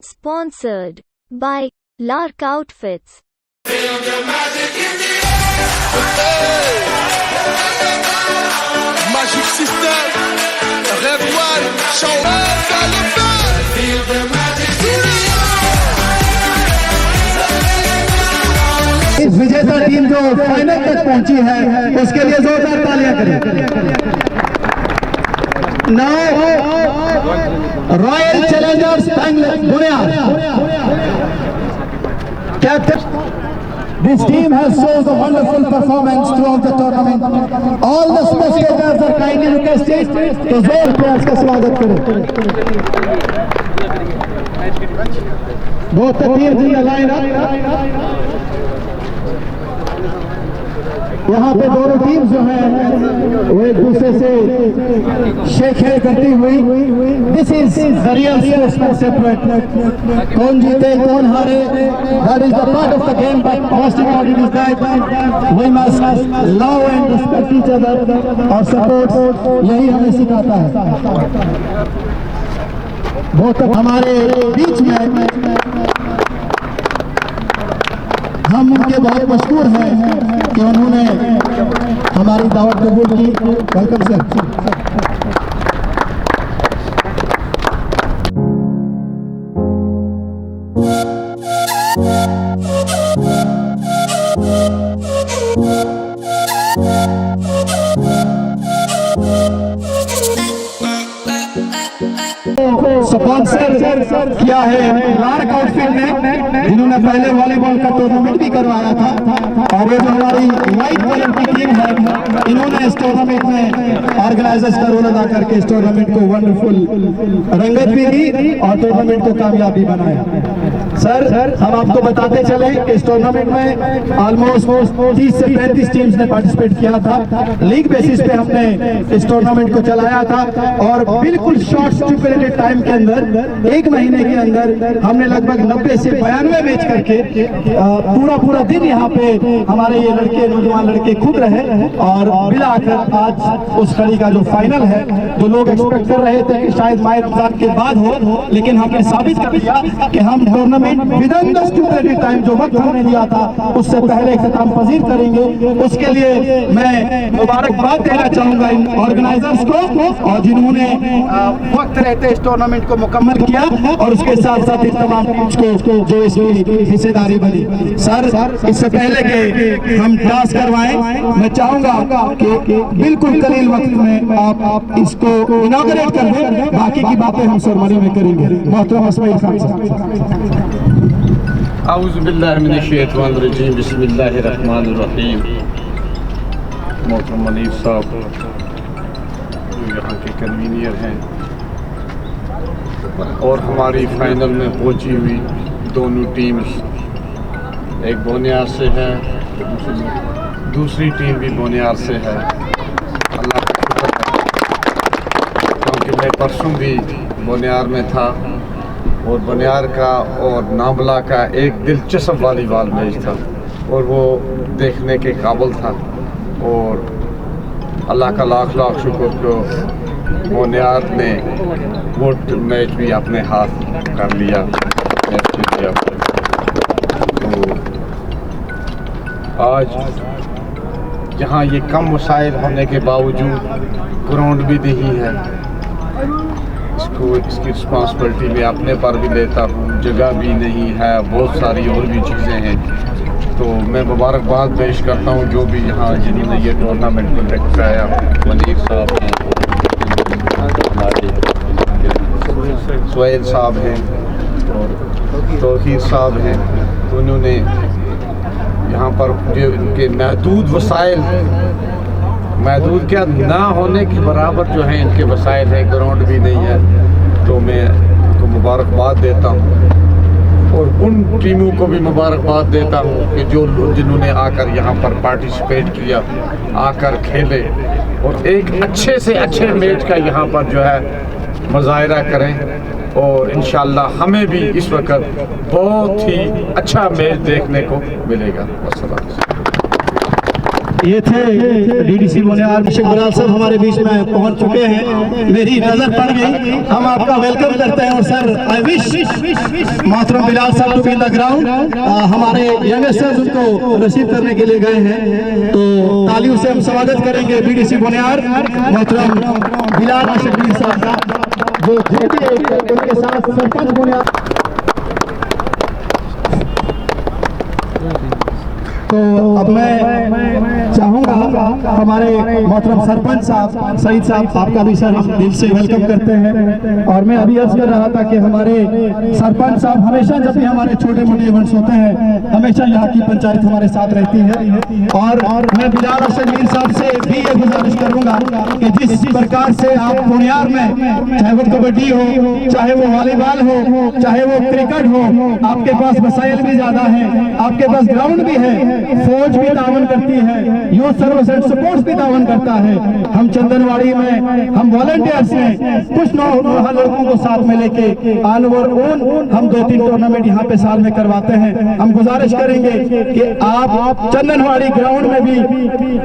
Sponsored by Lark Outfits. Magic System, Red One, Show इस विजेता team जो final तक पहुंची है उसके लिए जोरदार तालियां करें। नाउ रॉयल चैलेंजर्स बुनियाद captain. This team has shown a wonderful performance throughout the tournament. All the spectators are kindly requested to जोर प्यार का स्वागत करें। Both the teams in the lineup. यहाँ पे दोनों टीम जो है वो एक दूसरे से शेक हैंड करती हुई, this is the real sportsmanship. कौन जीते कौन हारे, that is the part of the game, but most important is that we must love and respect each other और सपोर्ट, यही हमें सिखाता है। बहुत हमारे बीच में हम उनके बहुत मशहूर हैं कि उन्होंने हमारी दावत कबूल की। Welcome sir. स्पॉन्सर किया है लार्क आउटफिट ने, जिन्होंने पहले वॉलीबॉल का टूर्नामेंट भी करवाया था। और ये जो हमारी व्हाइट कलर की टीम है, इन्होंने इस टूर्नामेंट में ऑर्गेनाइजर्स का रोल अदा करके इस टूर्नामेंट को वंडरफुल रंगत भी दी और टूर्नामेंट को कामयाबी बनाया। सर हम आपको बताते चले कि इस टूर्नामेंट में ऑलमोस्ट 30 से 35 टीम्स ने पार्टिसिपेट किया था। लीग बेसिस पे हमने इस टूर्नामेंट को चलाया था और बिल्कुल शॉर्ट स्टिपुलेटेड टाइम के अंदर, एक महीने के अंदर हमने लगभग 90 से 92 मैच करके पूरा दिन यहाँ पे हमारे ये लड़के, नौजवान लड़के खुद रहे और बिला आकर आज उस कड़ी का जो फाइनल है, जो लोग एक्सपेक्ट कर रहे थे कि शायद माह रमजान के बाद हो, लेकिन हमने साबित कर दिया कि हम tournament with in the stipulated time जो वक्त हमने दिया था उससे पहले इख्तिताम पजीर करेंगे। उसके लिए मैं मुबारकबाद देना चाहूंगा इन ऑर्गेनाइजर्स को और जिन्होंने वक्त रहते इस टूर्नामेंट को मुकम्मल किया और उसके साथ साथ इन तमाम टीम्स को जो इसकी हिस्सेदारी बनी। सर इससे पहले कि हम टास्क करवाएं, मैं चाहूंगा कि बिल्कुल कलील वक्त में आप इसको इनॉग्रेट कर दें, बाकी की बातें हम सेरेमनी में करेंगे। मोहतरम इस्माइल खान साहब। आऊज़ु बिल्लाहि मिनश शैतानिर रजीम, बिस्मिल्लाहिर रहमानिर रहीम। मोहतरम मनीर साहब जो यहाँ के कन्वीनियर हैं और हमारी फाइनल में पहुंची हुई दोनों टीम्स, एक बोनियार से है, दूसरी टीम भी बोनियार से है। अल्लाह का शुक्र है क्योंकि मैं परसों भी बोनियार में था और बोनियार का और नामला का एक दिलचस्प वॉलीबॉल मैच था और वो देखने के काबिल था। और अल्लाह का लाख लाख शुक्र को बोनियार ने वो मैच भी अपने हाथ कर लिया। तो आज यहाँ ये कम वसाइल होने के बावजूद ग्राउंड भी नहीं है, इसकी रिस्पॉन्सिबिलिटी मैं अपने पर भी लेता हूँ। जगह भी नहीं है, बहुत सारी और भी चीज़ें हैं। तो मैं मुबारकबाद पेश करता हूँ जो भी यहाँ जिन्होंने ये टूर्नामेंट कंडक्ट कराया। मनीर साहब हैं, हमारे सुहेल साहब हैं और तौहीद साहब हैं। उन्होंने यहाँ पर जो इनके महदूद वसाइल, महदूद क्या ना होने के बराबर जो है इनके वसाइल है, ग्राउंड भी नहीं है, तो मैं इनको मुबारकबाद देता हूँ। और उन टीमों को भी मुबारकबाद देता हूँ कि जिन्होंने आकर यहाँ पर पार्टिसिपेट किया, आकर खेले और एक अच्छे से अच्छे मैच का यहाँ पर जो है मुज़ाहिरा करें और इंशाअल्लाह हमें भी इस वक्त बहुत ही अच्छा मैच देखने को मिलेगा। ये थे डीडीसी बुनियाद शेख बलाल साहब हमारे बीच में पहुंच चुके हैं। मेरी नजर पड़ गई, हम आपका वेलकम करते हैं। और सर आई विश मोहतरम बिलाल साहब to be in the ground. हमारे यंगस्टर्स उनको रिसीव करने के लिए गए हैं, तो तालियों से हम स्वागत करेंगे डीडीसी बुनियाद मोहतरम बिलाल शेख साहब का, जो उनके साथ सरपंच बुनियाद। तो अब मैं चाहूँगा हमारे मोहतरम सरपंच साहब सईद साहब, आपका भी सर दिल से वेलकम करते हैं। और मैं अभी अर्ज कर रहा था कि हमारे सरपंच साहब हमेशा जब भी हमारे छोटे मोटे इवेंट्स होते हैं, हमेशा यहाँ की पंचायत हमारे साथ रहती है। और मैं बिलाल हसन मीर साहब से भी ये गुजारिश करूँगा कि जिस प्रकार से आप बुनियाद में, चाहे वो कबड्डी हो, चाहे वो वॉलीबॉल हो, चाहे वो क्रिकेट हो, आपके पास वसाइल भी ज्यादा है, आपके पास ग्राउंड भी है, फौज भी तावन करती है, यूथ सर्विस एंड सपोर्ट्स भी तावन करता है। हम चंदनवाड़ी में हम वॉलंटियर्स हैं, कुछ लड़कों को साथ में लेके ऑन ओवर ओन हम 2-3 टूर्नामेंट यहाँ पे साल में करवाते हैं। हम गुजारिश करेंगे कि आप चंदनवाड़ी ग्राउंड में भी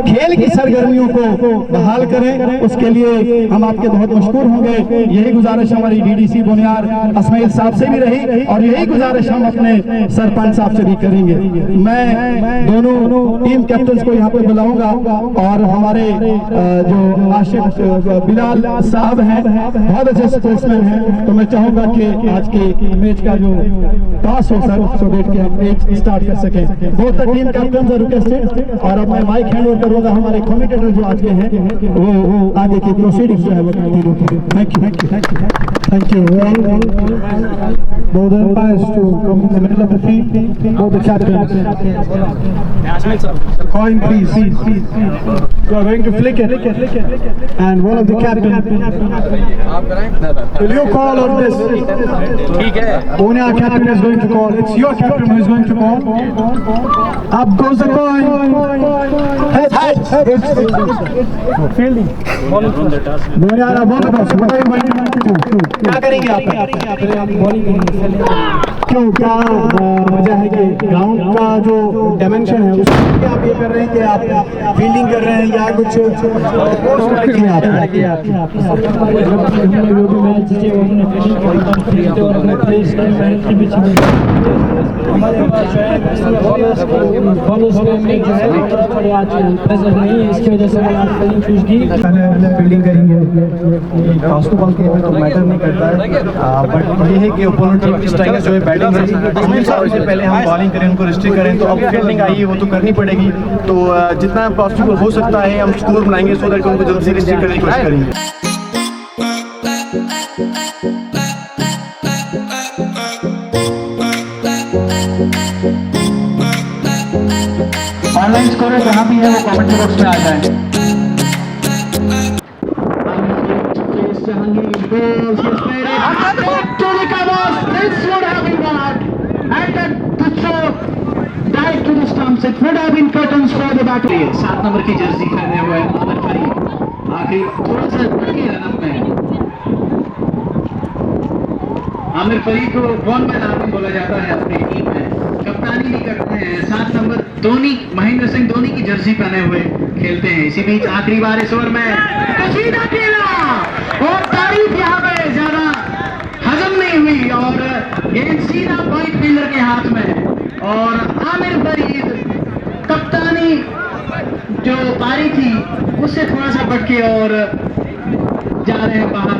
खेल की सरगर्मियों को बहाल करें, उसके लिए हम आपके बहुत मशहूर होंगे। यही गुजारिश हमारी डीडीसी बुनियाद इस्माइल साहब से भी रही और यही गुजारिश हम अपने सरपंच साहब से भी करेंगे। मैं दोनों टीम कैप्टन को यहाँ पे बुलाऊंगा और हमारे जो आशिक बिलाल साहब हैं, बहुत अच्छे स्पोर्ट्समैन हैं, तो मैं चाहूंगा कि आज के मैच का जो टॉस हो सर, सो डेट के हम मैच स्टार्ट कर सकें। Both the team captain are requested. और अब मैं माइक हैंड ओवर करूंगा हमारे कमेंटेटर जो आज के हैं, वो आगे की प्रोसीडिंग्स जो है वो thank you. Both the umpires to come in the middle of the field, both the captains. Coin please. You are going to flick it. And one of the captains. Will you call on this? Bunia captain is going to call. It's your captain who is going to call. Up goes the coin. Head. Fielding. Bunia are both of us. What are you going to do? क्या करेंगे आप? क्यों, क्या वजह है कि ground का जो डायमेंशन है उसमें आप ये कर रहे हैं कि आप फील्डिंग कर रहे हैं या कुछ हमारे पास नहीं है, इसकी वजह से फील्डिंग करेंगे। बास्केटबॉल के तो मैटर नहीं करता है, बट ये है कि ओपोनेंट टीम की स्ट्राइकर जो है बैटिंग से पहले हम बॉलिंग करें, उनको रिस्ट्रिक्ट करें, तो अब फील्डिंग आई है वो तो करनी पड़ेगी। तो जितना पॉसिबल हो सकता है हम स्कोर बनाएंगे सो दैट उनको जल्दी से रिस्ट्रिक्ट करने की कोशिश करेंगे। ऑनलाइन स्कोर जहाँ भी है वो कमेंट बॉक्स में आ जाए। It would have been curtains for the battle. 7 number की जर्सी पहने हुए आमिर फरीद आखिर थोड़ा सा बढ़ी रनअप में। आमिर फरीद को वन मैन आर्मी बोला जाता है अपनी टीम में, कप्तानी भी करते हैं। 7 नंबर धोनी, महेंद्र सिंह धोनी की जर्सी पहने हुए खेलते हैं। इसी बीच आखिरी बार इस ओवर में कशीदा खेला और तारीफ यहाँ पे ज्यादा हजम नहीं हुई और गेंद सीधा पॉइंट फील्डर के हाथ में और आमिर फरीद कप्तानी जो पारी थी उससे थोड़ा सा बढ़के और जा रहे हैं बाहर।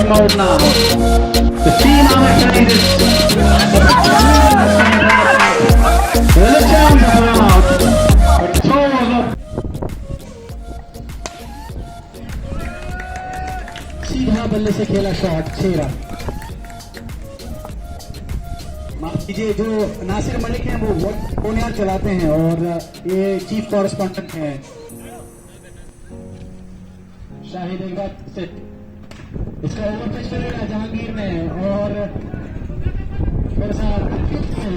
Mode now. The team Ahmed Faried is shot 6 run. माफ कीजिए, जो नासिर मलिक हैं वो बोनियार चलाते हैं और ये चीफ कॉरेस्पॉन्डेंट हैं। शाहिद एक बार से इसका ओवर पिच करेगा जहांगीर ने और थोड़ा सा कंफ्यूज थे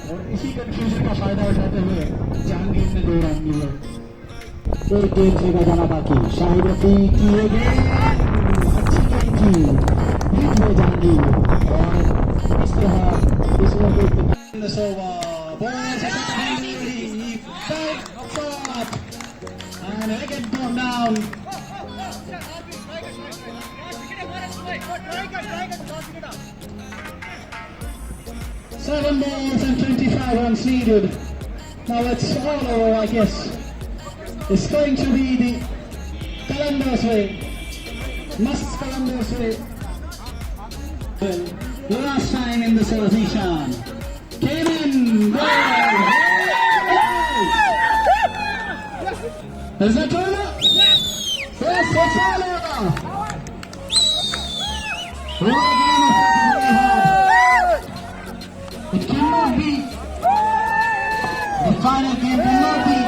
और इसी कंफ्यूजन का फायदा उठाते हुए जहांगीर ने 2 रन लिए। एक गेंद का जाना बाकी। शाहिद रफीक की ये गेंद अच्छी गेंद थी, हिट हुए जहांगीर और इस तरह इस ओवर को and again come down. Seven balls and 25 runs needed. Now it's all over, I guess. It's going to be the Qalandar's way. Must Qalandar's way. Last time in the Zishan. Came in. Goal. Is that over? Yes, it's all over. What a game of cricket we had. It cannot be. The final game cannot be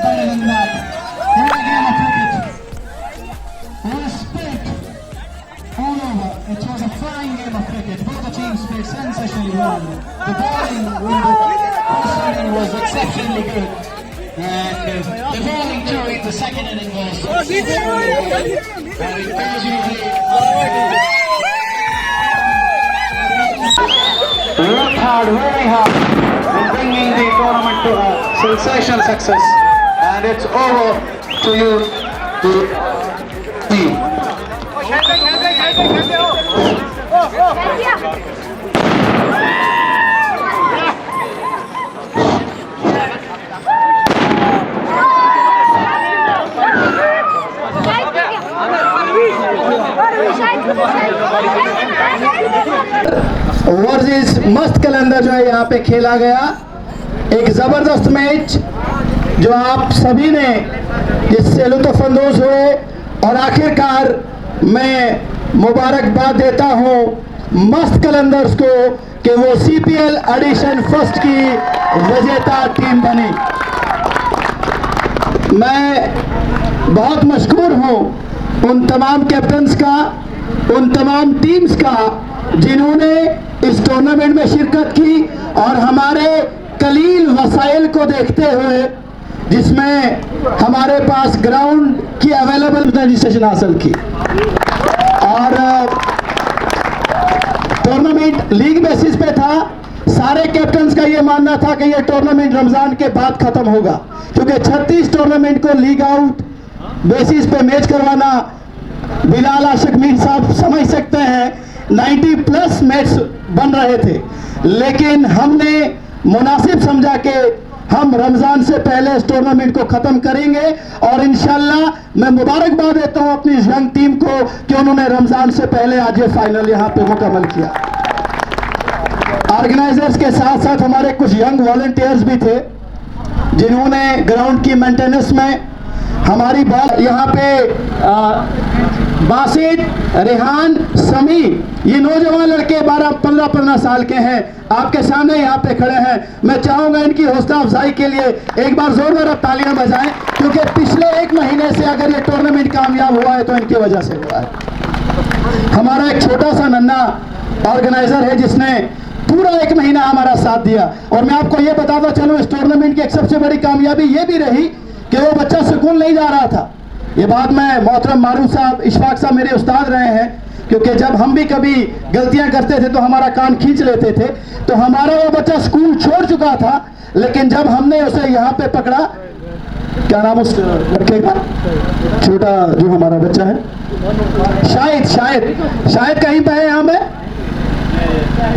better than that. What a game of cricket. What a spirit. All over. It was a flying game of cricket. Both the teams played sensationally well. The bowling when the first inning was exceptionally good. And the bowling too in the second inning was worked hard, very hard in bringing the tournament to a sensational success, and it's over to you, the team. Versus मस्त कलंदर जो है यहाँ पे खेला गया। एक ज़बरदस्त match जो आप सभी ने जिससे लुत्फ़अंदोज़ हुए और आखिरकार मैं मुबारकबाद देता हूँ मस्त कलंदर्स को कि वो CPL एडिशन फर्स्ट की विजेता टीम बनी। मैं बहुत मशकूर हूँ उन तमाम कैप्टन्स का, उन तमाम टीम्स का जिन्होंने इस टूर्नामेंट में शिरकत की और हमारे कलील वसाइल को देखते हुए जिसमें हमारे पास ग्राउंड की अवेलेबल रजिस्ट्रेशन हासिल की और टूर्नामेंट लीग बेसिस पे था। सारे कैप्टन्स का ये मानना था कि ये टूर्नामेंट रमज़ान के बाद ख़त्म होगा क्योंकि 36 टूर्नामेंट को लीग आउट बेसिस पे मैच करवाना बिलाल आशिक मीर साहब समझ सकते हैं 90+ मैच बन रहे थे, लेकिन हमने मुनासिब समझा कि हम रमज़ान से पहले इस टूर्नामेंट को ख़त्म करेंगे और इंशाल्लाह मैं मुबारकबाद देता हूं अपनी इस यंग टीम को कि उन्होंने रमज़ान से पहले आज ये फाइनल यहां पे मुकम्मल किया। ऑर्गेनाइजर्स के साथ साथ हमारे कुछ यंग वॉलंटियर्स भी थे जिन्होंने ग्राउंड की मेंटेनेंस में हमारी बॉल यहाँ पे बासित, रेहान, समी, ये नौजवान लड़के 12-15 साल के हैं आपके सामने यहाँ पे खड़े हैं। मैं चाहूँगा इनकी हौसला अफजाई के लिए एक बार जोरदार तालियां बजाएं क्योंकि पिछले 1 महीने से अगर ये टूर्नामेंट कामयाब हुआ है तो इनकी वजह से हुआ है। हमारा एक छोटा सा नन्हा ऑर्गेनाइजर है जिसने पूरा 1 महीना हमारा साथ दिया और मैं आपको ये बताता चलूँ इस टूर्नामेंट की एक सबसे बड़ी कामयाबी ये भी रही कि वो बच्चा स्कूल नहीं जा रहा था। ये बात मैं मोहतरम मारूफ साहब, इशफाक साहब मेरे उस्ताद रहे हैं क्योंकि जब हम भी कभी गलतियां करते थे तो हमारा कान खींच लेते थे, तो हमारा वो बच्चा स्कूल छोड़ चुका था लेकिन जब हमने उसे यहाँ पे पकड़ा, क्या नाम उस लड़के का, छोटा जो हमारा बच्चा है, शायद कहीं पे है यहाँ पे,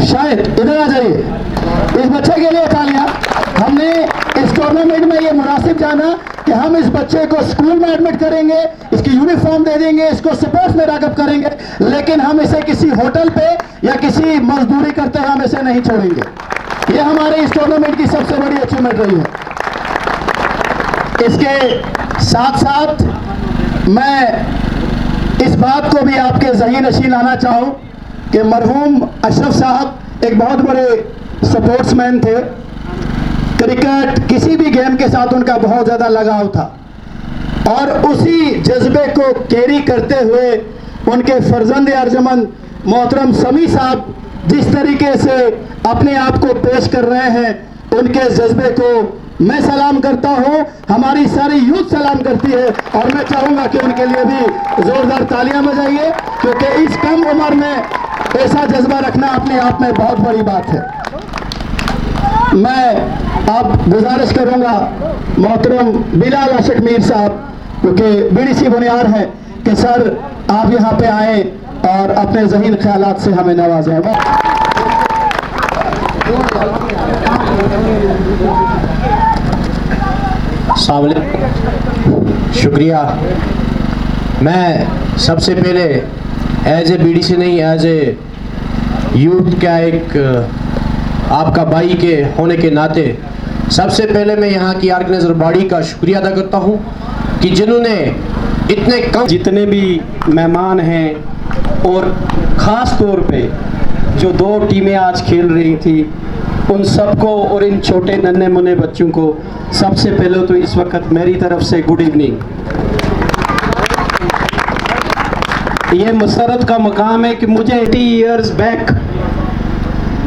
शायद इधर आ जाइए। इस बच्चे के लिए तालियां। हमने इस टूर्नामेंट में ये मुनासिब जाना कि हम इस बच्चे को स्कूल में एडमिट करेंगे, इसकी यूनिफॉर्म दे देंगे, इसको स्पोर्ट्स में रागब करेंगे, लेकिन हम इसे किसी होटल पे या किसी मजदूरी करते हुए हम इसे नहीं छोड़ेंगे। ये हमारे इस टूर्नामेंट की सबसे बड़ी अचीवमेंट रही है। इसके साथ साथ मैं इस बात को भी आपके ज़हनी नशीं लाना चाहूँ कि मरहूम अशरफ साहब एक बहुत बड़े स्पोर्ट्समैन थे। क्रिकेट किसी भी गेम के साथ उनका बहुत ज़्यादा लगाव था और उसी जज्बे को कैरी करते हुए उनके फर्जंद अर्जमन मोहतरम समी साहब जिस तरीके से अपने आप को पेश कर रहे हैं, उनके जज्बे को मैं सलाम करता हूं, हमारी सारी यूथ सलाम करती है और मैं चाहूंगा कि उनके लिए भी जोरदार तालियां बजाइए, क्योंकि इस कम उम्र में ऐसा जज्बा रखना अपने आप में बहुत बड़ी बात है। मैं अब गुजारिश करूंगा मोहतरम बिलाल आशिक मीर साहब, क्योंकि बीडीसी बुनियाद है, कि सर आप यहाँ पे आए और अपने ज़हीन ख्यालात से हमें नवाजें। शुक्रिया। मैं सबसे पहले एज ए बीडीसी नहीं, एज ए यूथ का एक आपका भाई के होने के नाते सबसे पहले मैं यहाँ की ऑर्गेनाइजर बॉडी का शुक्रिया अदा करता हूँ कि जिन्होंने इतने कम जितने भी मेहमान हैं और ख़ास तौर पे जो 2 टीमें आज खेल रही थी उन सबको और इन छोटे नन्हे मुन्ने बच्चों को सबसे पहले तो इस वक्त मेरी तरफ से गुड इवनिंग। ये मसरत का मकाम है कि मुझे 80 इयर्स बैक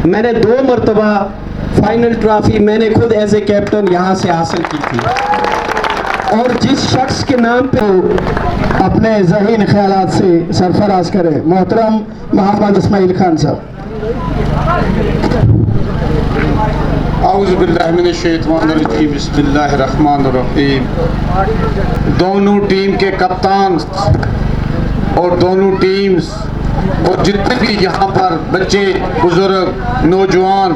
मैंने 2 मरतबा फाइनल ट्रॉफी मैंने खुद एज ए कैप्टन यहाँ से हासिल की थी और जिस शख्स के नाम पे अपने ज़हीन ख्यालात से सरफराज करें मोहतरम मोहम्मद इस्माइल खान साहब। औज़ु बिल्लाहि मिनश शैतानिर रजीम, बिस्मिल्लाहिर रहमानिर रहीम। दोनों टीम के कप्तान और दोनों टीम्स और जितने भी यहाँ पर बच्चे बुजुर्ग नौजवान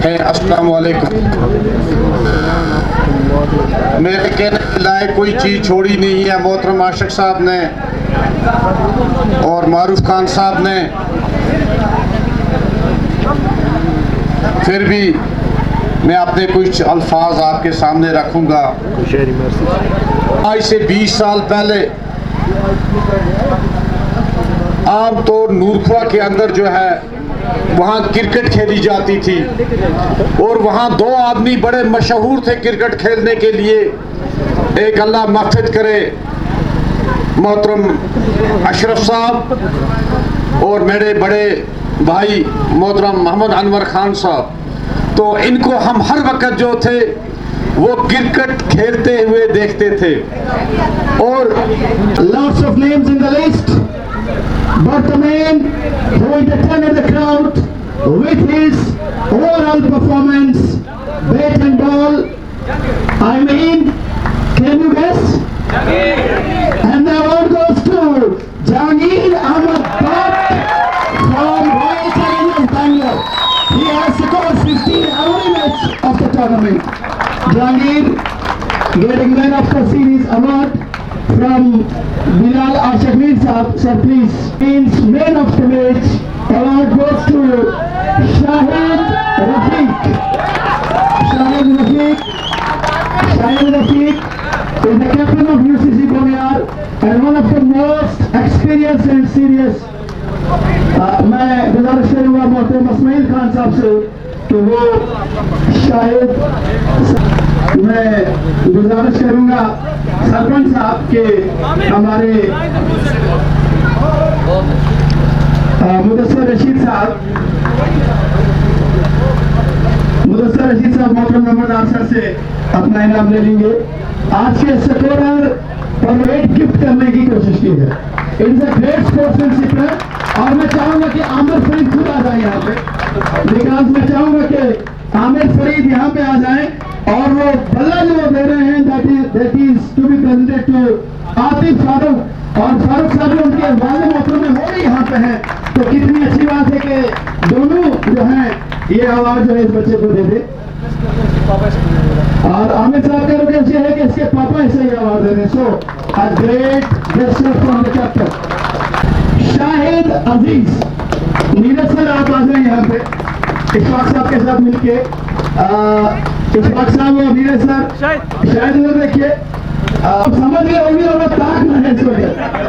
हैं, अस्सलाम वालेकुम। मेरे कहने के लायक कोई चीज़ छोड़ी नहीं है मोहतरम आशिक साहब ने और मारूफ खान साहब ने। फिर भी मैं अपने कुछ अल्फाज आपके सामने रखूँगा। आज से 20 साल पहले आमतौर नूरख्वा के अंदर जो है वहाँ क्रिकेट खेली जाती थी और वहाँ 2 आदमी बड़े मशहूर थे क्रिकेट खेलने के लिए। एक अल्लाह महफिज करे मोहतरम अशरफ साहब और मेरे बड़े भाई मोहतरम मोहम्मद अनवर खान साहब। तो इनको हम हर वक्त जो थे वो क्रिकेट खेलते हुए देखते थे और Lots of names in the list, but the man who entertained the crowd with his overall performance, bat and ball, I mean, can you guess? And the award goes to Jahangir Ahmed Bhatt from Royal Challengers Bangalore. He has scored 15 every match of the tournament. Jahangir getting man of the series award from Bilal Ashik Mir Sahab. Sir, please. Means man of the match award goes to Shahid Rafiq. Shahid Rafiq is the captain of UCC Boniar and one of the most experienced and serious. मैं गुजारिश करूँगा मोहतरम इस्माइल खान साहब से कि वो शायद मैं गुजारिश करूँगा सरपंच साहब के हमारे मुदस्सर रशीद साहब मोहतरम नंबरदार सर से अपना इनाम ले लेंगे। आज के स्कोरर और वेट गिफ्ट करने की कोशिश की है। इट्स अ ग्रेट स्पोर्ट्समैनशिप है और मैं चाहूंगा कि आमिर फरीद खुद आ जाए यहाँ पे, बिकॉज मैं चाहूंगा कि आमिर फरीद यहाँ पे आ जाए और वो बल्ला जो दे रहे हैं that is to be presented to Atif Farooq और फारूक साहब उनके वाले मोहतरम में वो भी यहाँ पे हैं। तो कितनी अच्छी बात है कि दोनों जो हैं ये अवार्ड जो है इस बच्चे को दे दे और आमिर साहब का रिक्वेस्ट ये है कि इसके पापा इसे ही अवार्ड दे दें। So a great gesture from the captain Shahid Aziz. Neeraj sir आप आ जाए यहाँ पे इशफाक साहब के साथ मिलके। इशफाक साहब और नीरज सर शायद उधर देखिए आप समझ गए होंगे और ताक ना है इसमें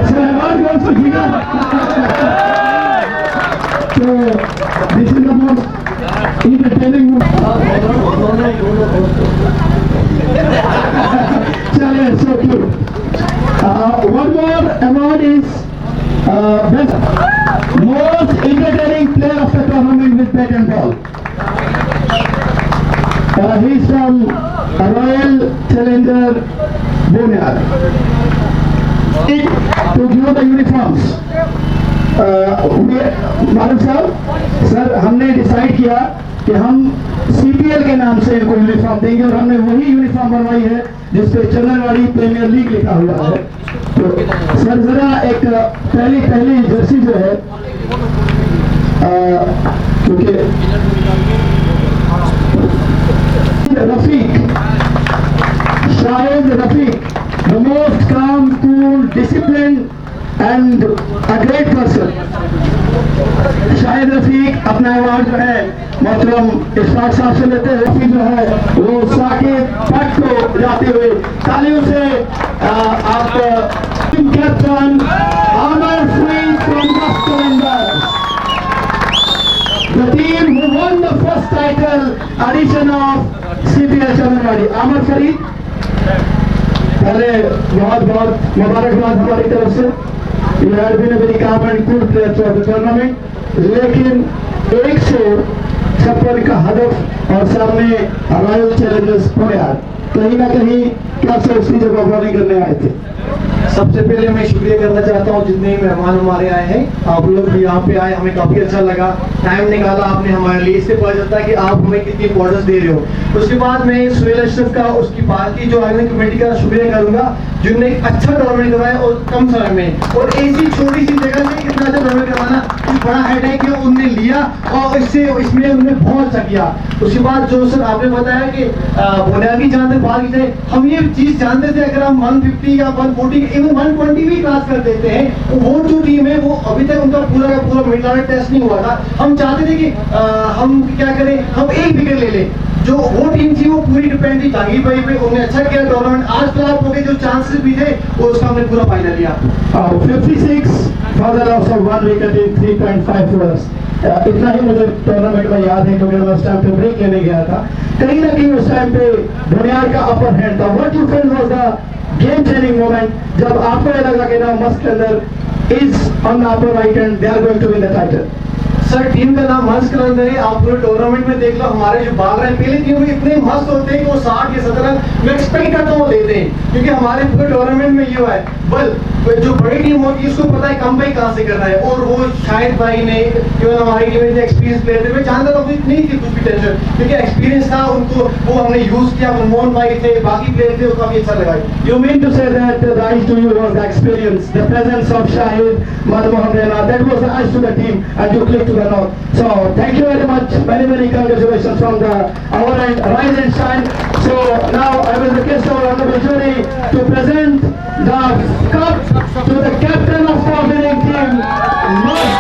सहवाग कौन सा खीरा तो this is the most entertaining चलिए so cute one more award is best most entertaining player of the tournament with bat and ball he is from Royal Challenger Boniar to give the uniforms मालूम साहब sir हमने decide किया कि हम CPL के नाम से इनको यूनिफॉर्म देंगे और हमने वही यूनिफॉर्म बनवाई है जिसपे चंदनवाड़ी प्रीमियर लीग लिखा हुआ है तो सर जरा एक पहली जर्सी जो है क्योंकि Rafiq Shahid Rafiq the most calm cool disciplined and a great person Shahid Rafiq अपना अवार्ड जो है मोहतरम इशफाक साहब से लेते हैं रफीक जो है वो साकिब भट्ट को जाते हुए तालियों से आप कैप्टन आमर Farid from Challenger the team who won the first title edition of CPL Chandanwadi आमर फरीद पहले बहुत मुबारकबाद हमारी तरफ से You had been a very calm and cool player throughout the tournament. लेकिन 156 का हदफ और सामने रॉयल चैलेंजर्स बनियार कहीं ना कहीं क्या से उसकी जगह बॉलिंग करने आए थे। सबसे पहले मैं शुक्रिया करना चाहता हूँ जितने मेहमान हमारे आए हैं आप लोग भी यहाँ पे आए हमें काफ़ी अच्छा लगा टाइम निकाला आपने हमारे लिए इससे पता चलता है कि आप हमें कितनी इंपॉर्टेंस दे रहे हो। उसके बाद मैं सुहेल अशरफ का उसकी बाकी जो आयोजन कमेटी का शुक्रिया करूँगा जिन्होंने एक अच्छा टूर्नामेंट करवाया और कम समय में और ऐसी छोटी सी जगह से इतना अच्छा टूर्नामेंट करवाना कुछ बड़ा हेडेक है उन्होंने लिया और इसमें उन्होंने बहुत अच्छा किया। उसके बाद जो सर आपने बताया कि बुनियादी जहाँ तक बात की हम ये चीज़ जानते थे अगर हम 150 या 140 इवन 120 भी क्रॉस कर देते हैं वो जो टीम है वो अभी तक उनका पूरा का पूरा मिड टेस्ट नहीं हुआ था। हम चाहते थे कि हम क्या करें हम एक विकेट ले लें जो वो टीम थी वो पूरी डिपेंड थी जहांगीर भाई पे उन्होंने अच्छा किया टूर्नामेंट आज तो आप लोग जो चांसेस भी थे वो उसका हमने पूरा फायदा लिया। 56 for the loss of 1 wicket in 3.5 overs इतना ही मुझे टूर्नामेंट में याद है क्योंकि मैं उस टाइम पे ब्रेक लेने गया था कहीं ना कहीं उस टाइम पे बुनियार का अपर हैंड था। What you felt was the game changing moment जब आपको ये लगा कि ना मस्ट के अंदर is on the upper right and they are going to win the title. Sir team का नाम मस्त कलंदर है आप पूरे टूर्नामेंट में देख लो हमारे जो बाल रहे पहले टीम में इतने मस्त होते हैं कि वो 60 या 70 रन मैं एक्सपेक्ट करता हूँ देते हैं क्योंकि हमारे पूरे टूर्नामेंट में ये हुआ है बल जो बड़ी टीम होती है उसको पता है कम भाई कहाँ से करना है और वो शायद भाई ने केवल हमारी टीम में एक्सपीरियंस प्लेयर थे मैं जानता था कुछ नहीं थी कुछ भी टेंशन क्योंकि एक्सपीरियंस था उनको वो हमने यूज किया मनमोहन भाई थे बाकी प्लेयर थे वो काफी अच्छा लगा। You mean to say that the eyes to you was the experience, the presence of Shahid, Manmohan Rana, that was the eyes to the team and you clicked to the north. So thank you very much, many congratulations from our end, rise and shine. So now I will request our honorable jury to present the cup to the captain of the winning team.